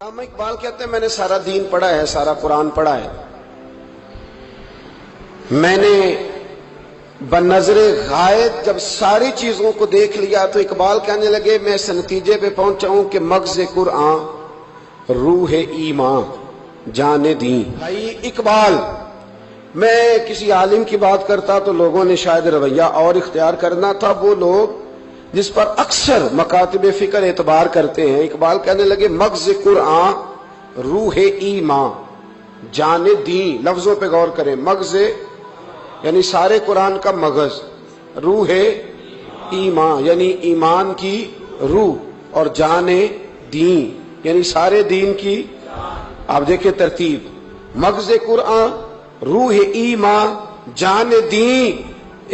علامہ اقبال کہتے ہیں میں نے سارا دین پڑھا ہے، سارا قرآن پڑھا ہے، میں نے بنظر غائب جب ساری چیزوں کو دیکھ لیا تو اقبال کہنے لگے میں اس نتیجے پہ پہنچا ہوں کہ مغز قرآن روح ایمان جان دین۔ بھائی اقبال، میں کسی عالم کی بات کرتا تو لوگوں نے شاید رویہ اور اختیار کرنا تھا، وہ لوگ جس پر اکثر مکاتب فکر اعتبار کرتے ہیں۔ اقبال کہنے لگے مغز قرآن روح ایمان جان دین۔ لفظوں پہ غور کریں، مغز یعنی سارے قرآن کا مغز، روح ایمان یعنی ایمان کی روح، اور جان دین یعنی سارے دین کی۔ آپ دیکھیں ترتیب، مغز قرآن روح ایمان جان دین۔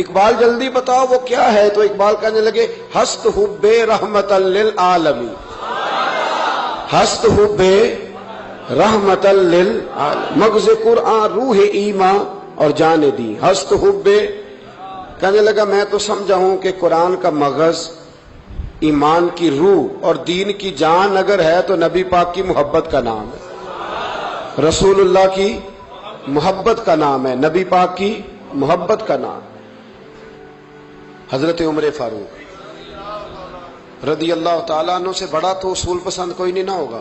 اقبال جلدی بتاؤ وہ کیا ہے؟ تو اقبال کہنے لگے ہست حب رحمت للعالمین، ہست حب رحمت للعالمین، مغز قرآن روح ایمان اور جان دی، ہست حب۔ کہنے لگا میں تو سمجھا ہوں کہ قرآن کا مغز ایمان کی روح اور دین کی جان اگر ہے تو نبی پاک کی محبت کا نام ہے، رسول اللہ کی محبت کا نام ہے، نبی پاک کی محبت کا نام۔ حضرت عمر فاروق رضی اللہ تعالیٰ عنہ سے بڑا تو اصول پسند کوئی نہیں نہ ہوگا،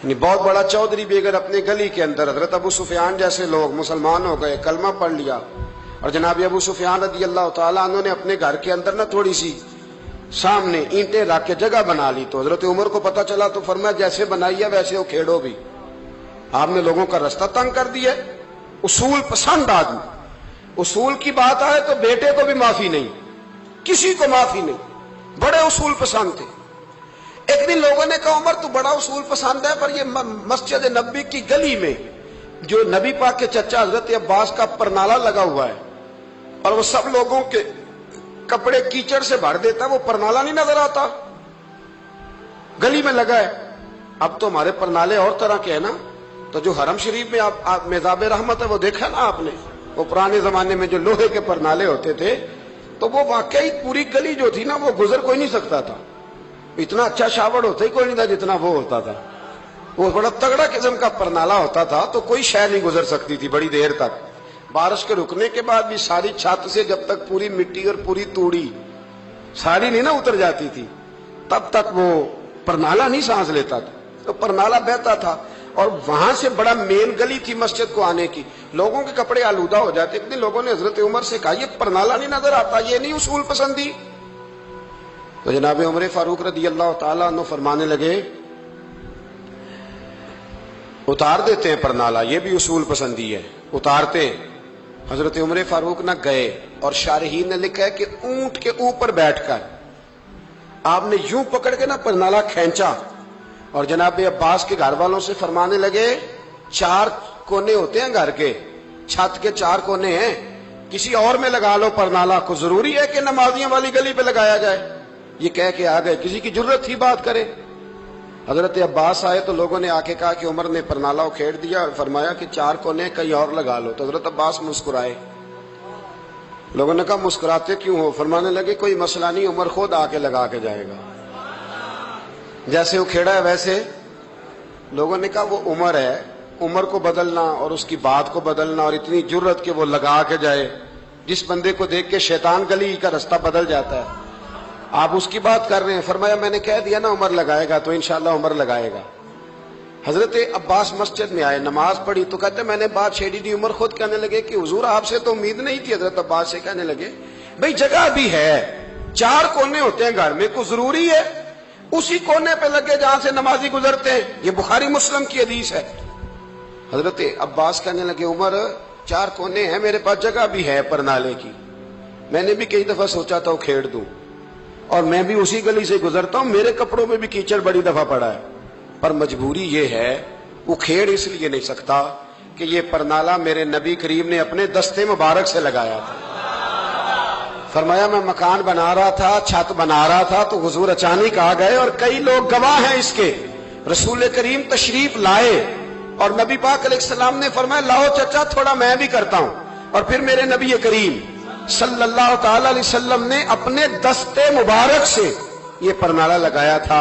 یعنی بہت بڑا چودھری بھی اگر اپنے گلی کے اندر، حضرت ابو سفیان جیسے لوگ مسلمان ہو گئے، کلمہ پڑھ لیا، اور جناب ابو سفیان رضی اللہ تعالیٰ عنہ نے اپنے گھر کے اندر نہ تھوڑی سی سامنے اینٹیں رکھ کے جگہ بنا لی، تو حضرت عمر کو پتہ چلا تو فرمایا جیسے بنائی ہے ویسے وہ کھیڑو بھی، آپ نے لوگوں کا رستہ تنگ کر دیا۔ اصول پسند آدمی، اصول کی بات آئے تو بیٹے کو بھی معافی نہیں، کسی کو معافی نہیں، بڑے اصول پسند تھے۔ ایک دن لوگوں نے کہا عمر تو بڑا اصول پسند ہے، پر یہ مسجد نبی کی گلی میں جو نبی پاک کے چچا حضرت عباس کا پرنالہ لگا ہوا ہے اور وہ سب لوگوں کے کپڑے کیچڑ سے بھر دیتا ہے، وہ پرنالہ نہیں نظر آتا؟ گلی میں لگا ہے۔ اب تو ہمارے پرنالے اور طرح کے ہیں نا، تو جو حرم شریف میں آپ میزاب رحمت ہے وہ دیکھا نا آپ نے، وہ پرانے زمانے میں جو لوہے کے پرنالے ہوتے تھے، تو وہ واقعی پوری گلی جو تھی نا وہ گزر کوئی نہیں سکتا تھا، اتنا اچھا شاوڑ ہوتا ہی کوئی نہیں تھا جتنا وہ ہوتا تھا، وہ بڑا تگڑا قسم کا پرنالہ ہوتا تھا، تو کوئی شے نہیں گزر سکتی تھی بڑی دیر تک۔ بارش کے رکنے کے بعد بھی ساری چھت سے جب تک پوری مٹی اور پوری توڑی ساری نہیں نا اتر جاتی تھی تب تک وہ پرنالہ نہیں سانس لیتا تھا، تو پرنالہ بہتا تھا، اور وہاں سے بڑا مین گلی تھی مسجد کو آنے کی، لوگوں کے کپڑے آلودہ ہو جاتے۔ ایک دن لوگوں نے حضرت عمر سے کہا یہ پرنالہ نہیں نظر آتا، یہ نہیں اصول پسندی؟ تو جناب عمر فاروق رضی اللہ تعالیٰ عنہ فرمانے لگے اتار دیتے ہیں پرنالہ، یہ بھی اصول پسندی ہے، اتارتے ہیں۔ حضرت عمر فاروق نہ گئے، اور شارحین نے لکھا ہے کہ اونٹ کے اوپر بیٹھ کر آپ نے یوں پکڑ کے نا پرنالہ کھینچا، اور جناب عباس کے گھر والوں سے فرمانے لگے 4 کونے ہوتے ہیں گھر کے، چھت کے 4 کونے ہیں، کسی اور میں لگا لو پرنالہ، کو ضروری ہے کہ نمازیوں والی گلی پہ لگایا جائے؟ یہ کہہ کے آ گئے، کسی کی جرت تھی بات کرے؟ حضرت عباس آئے تو لوگوں نے آ کے کہا کہ عمر نے پرنالہ کھیڑ دیا اور فرمایا کہ 4 کونے کہیں اور لگا لو، تو حضرت عباس مسکرائے۔ لوگوں نے کہا مسکراتے کیوں ہو؟ فرمانے لگے کوئی مسئلہ نہیں، عمر خود آ کے لگا کے جائے گا، جیسے وہ کھیڑا ہے ویسے۔ لوگوں نے کہا وہ عمر ہے، عمر کو بدلنا اور اس کی بات کو بدلنا اور اتنی جرت کہ وہ لگا کے جائے، جس بندے کو دیکھ کے شیطان گلی کا رستہ بدل جاتا ہے، آپ اس کی بات کر رہے ہیں۔ فرمایا میں نے کہہ دیا نا عمر لگائے گا، تو انشاءاللہ عمر لگائے گا۔ حضرت عباس مسجد میں آئے، نماز پڑھی تو کہتے میں نے بات چھیڑی دی۔ عمر خود کہنے لگے کہ حضور آپ سے تو امید نہیں تھی۔ حضرت عباس سے کہنے لگے بھئی جگہ بھی ہے، 4 کونے ہوتے ہیں گھر میں، کو ضروری ہے اسی کونے پہ لگے جہاں سے نمازی گزرتے ہیں؟ یہ بخاری مسلم کی حدیث ہے۔ حضرت عباس کہنے لگے عمر 4 کونے ہیں، میرے پاس جگہ بھی ہے پرنالے کی، میں نے بھی کئی دفعہ سوچا تھا وہ کھیڑ دوں، اور میں بھی اسی گلی سے گزرتا ہوں، میرے کپڑوں میں بھی کیچڑ بڑی دفعہ پڑا ہے، پر مجبوری یہ ہے وہ کھیڑ اس لیے نہیں سکتا کہ یہ پرنالہ میرے نبی کریم نے اپنے دستے مبارک سے لگایا تھا۔ فرمایا میں مکان بنا رہا تھا، چھت بنا رہا تھا، تو حضور اچانک آ گئے، اور کئی لوگ گواہ ہیں اس کے، رسول کریم تشریف لائے اور نبی پاک علیہ السلام نے فرمایا لاؤ چچا تھوڑا میں بھی کرتا ہوں، اور پھر میرے نبی کریم صلی اللہ تعالی علیہ وسلم نے اپنے دستے مبارک سے یہ پرنالہ لگایا تھا،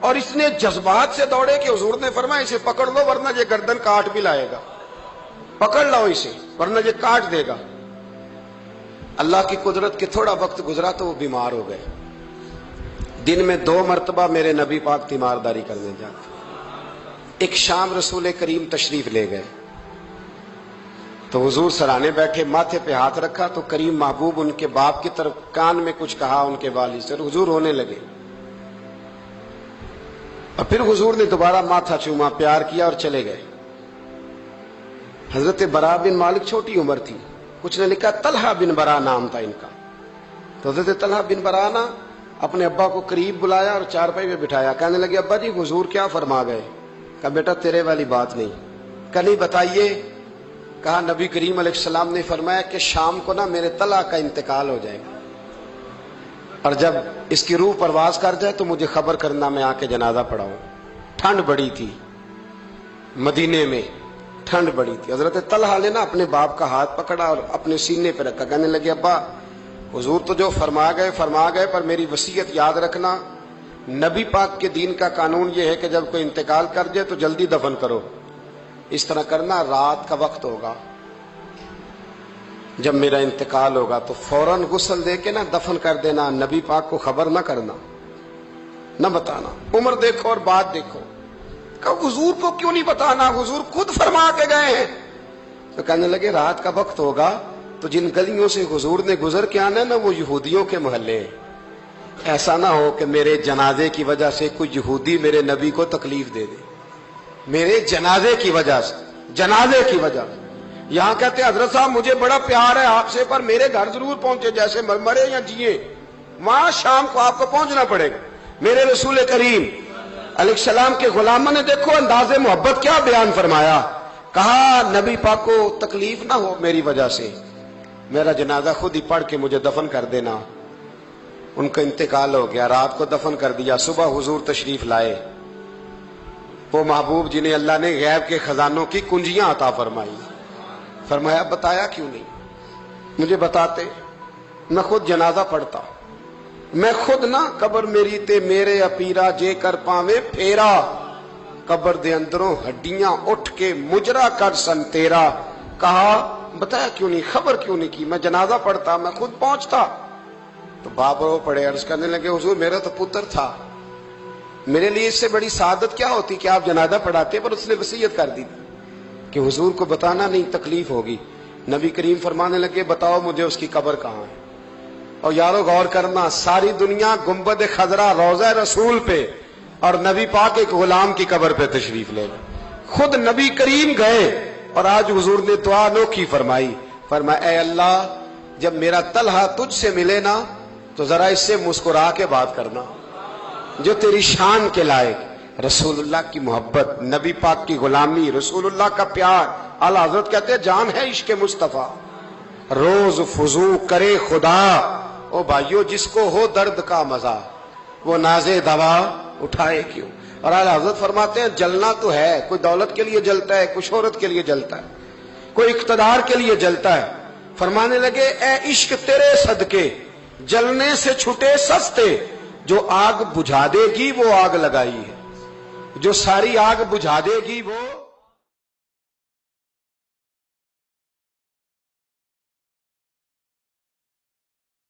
اور اس نے جذبات سے دوڑے کہ حضور نے فرمایا اسے پکڑ لو ورنہ یہ گردن کاٹ بھی لائے گا، پکڑ لو اسے ورنہ یہ کاٹ دے گا۔ اللہ کی قدرت کے تھوڑا وقت گزرا تو وہ بیمار ہو گئے۔ دن میں 2 مرتبہ میرے نبی پاک تیمارداری کرنے جاتے۔ ایک شام رسول کریم تشریف لے گئے تو حضور سرانے بیٹھے، ماتھے پہ ہاتھ رکھا تو کریم محبوب ان کے باپ کی طرف کان میں کچھ کہا ان کے والد سے، اور حضور رونے لگے۔ اور پھر حضور نے دوبارہ ماتھا چوما، پیار کیا اور چلے گئے۔ حضرت برا بن مالک چھوٹی عمر تھی، کچھ نے لکھا طلحہ بن برا نام تھا ان کا، تو حضرت طلحہ بن برا نا اپنے ابا کو قریب بلایا اور چارپائی میں بٹھایا، کہنے لگے ابا جی حضور کیا فرما گئے؟ کہا بیٹا تیرے والی بات نہیں۔ کہا نہیں بتائیے۔ کہا نبی کریم علیہ السلام نے فرمایا کہ شام کو نا میرے طلحہ کا انتقال ہو جائے گا، اور جب اس کی روح پرواز کر جائے تو مجھے خبر کرنا، میں آ کے جنازہ پڑھاؤں۔ ٹھنڈ بڑی تھی، مدینے میں ٹھنڈ بڑی تھی۔ حضرت طلحہ نے نا اپنے باپ کا ہاتھ پکڑا اور اپنے سینے پہ رکھا، کہنے لگے ابا حضور تو جو فرما گئے پر میری وصیت یاد رکھنا، نبی پاک کے دین کا قانون یہ ہے کہ جب کوئی انتقال کر جائے تو جلدی دفن کرو، اس طرح کرنا رات کا وقت ہوگا، جب میرا انتقال ہوگا تو فوراً غسل دے کے نا دفن کر دینا، نبی پاک کو خبر نہ کرنا، نہ بتانا، عمر دیکھو اور بات دیکھو۔ کہ حضور کو کیوں نہیں بتانا، حضور خود فرما کے گئے ہیں۔ تو کہنے لگے رات کا وقت ہوگا تو جن گلیوں سے حضور نے گزر کے آنا ہے نا وہ یہودیوں کے محلے ہیں، ایسا نہ ہو کہ میرے جنازے کی وجہ سے کوئی یہودی میرے نبی کو تکلیف دے دے، میرے جنازے کی وجہ سے، جنازے کی وجہ سے۔ یہاں کہتے ہیں حضرت صاحب مجھے بڑا پیار ہے آپ سے پر میرے گھر ضرور پہنچے، جیسے مرے یا جیے وہاں شام کو آپ کو پہنچنا پڑے گا۔ میرے رسول کریم علیہ السلام کے غلاموں نے دیکھو انداز محبت کیا بیان فرمایا، کہا نبی پاک کو تکلیف نہ ہو میری وجہ سے، میرا جنازہ خود ہی پڑھ کے مجھے دفن کر دینا۔ ان کا انتقال ہو گیا، رات کو دفن کر دیا، صبح حضور تشریف لائے، وہ محبوب جنہیں اللہ نے غیب کے خزانوں کی کنجیاں عطا فرمائی۔ فرمایا بتایا کیوں نہیں، مجھے بتاتے میں خود جنازہ پڑھتا، میں خود نہ قبر میری تے میرے اپیرا جے کر پاویں پھیرا، قبر دے اندروں ہڈیاں اٹھ کے مجرا کر سن تیرا۔ کہا بتایا کیوں نہیں، خبر کیوں نہیں کی، میں جنازہ پڑھتا، میں خود پہنچتا۔ تو باپ رو پڑے، عرض کرنے لگے حضور میرا تو پتر تھا، میرے لیے اس سے بڑی سعادت کیا ہوتی کہ آپ جنازہ پڑھاتے، پر اس نے وصیت کر دی کہ حضور کو بتانا نہیں، تکلیف ہوگی۔ نبی کریم فرمانے لگے بتاؤ مجھے اس کی قبر کہاں ہے۔ اور یارو غور کرنا، ساری دنیا گنبد خضرا روضہ رسول پہ اور نبی پاک ایک غلام کی قبر پہ تشریف لے گئے، خود نبی کریم گئے، اور آج حضور نے دعا انوکھی فرمائی، فرمایا اے اللہ جب میرا طلحہ تجھ سے ملے نا تو ذرا اس سے مسکرا کے بات کرنا جو تیری شان کے لائق۔ رسول اللہ کی محبت، نبی پاک کی غلامی، رسول اللہ کا پیار۔ اعلیٰ حضرت کہتے ہیں جان ہے عشق مصطفیٰ، روز فضو کرے خدا، او بھائیو جس کو ہو درد کا مزہ وہ نازے دوا اٹھائے کیوں۔ اور اعلیٰ حضرت فرماتے ہیں جلنا تو ہے، کوئی دولت کے لیے جلتا ہے، کوئی شہرت کے لیے جلتا ہے، کوئی اقتدار کے لیے جلتا ہے۔ فرمانے لگے اے عشق تیرے صدقے جلنے سے چھٹے سستے، جو آگ بجھا دے گی وہ آگ لگائی ہے، جو ساری آگ بجھا دے گی وہ